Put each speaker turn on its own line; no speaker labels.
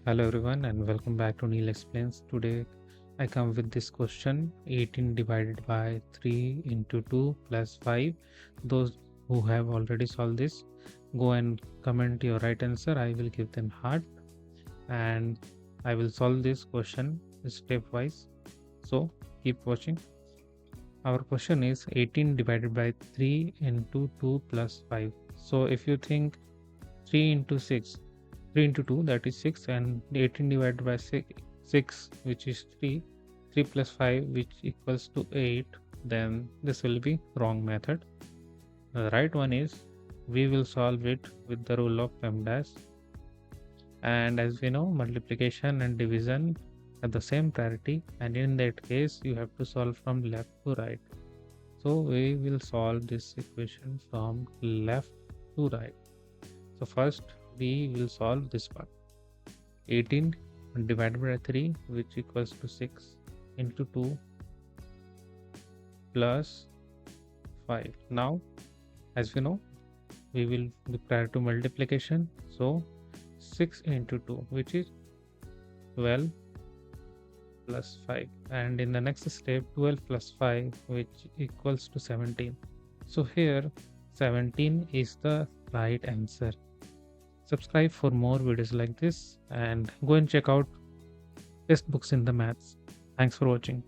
Hello everyone and welcome back to Neil Explains. Today I come with this question: 18 divided by 3 into 2 plus 5. Those who have already solved this, go and comment your right answer. I will give them heart and I will solve this question stepwise. So keep watching. Our question is 18 divided by 3 into 2 plus 5. So if you think 3 into 6, 3 into 2, that is 6, and 18 divided by 6 which is 3, 3 plus 5 which equals to 8, then this will be wrong method. The right one is we will solve it with the rule of PEMDAS, and as we know, multiplication and division have the same priority, and in that case you have to solve from left to right. So we will solve this equation from left to right. So first we will solve this part. 18 divided by 3 which equals to 6 into 2 plus 5. Now as we know, we will be prior to multiplication, so 6 into 2 which is 12 plus 5, and in the next step 12 plus 5 which equals to 17. So here 17 is the right answer. Subscribe for more videos like this and go and check out textbooks in the maths. Thanks for watching.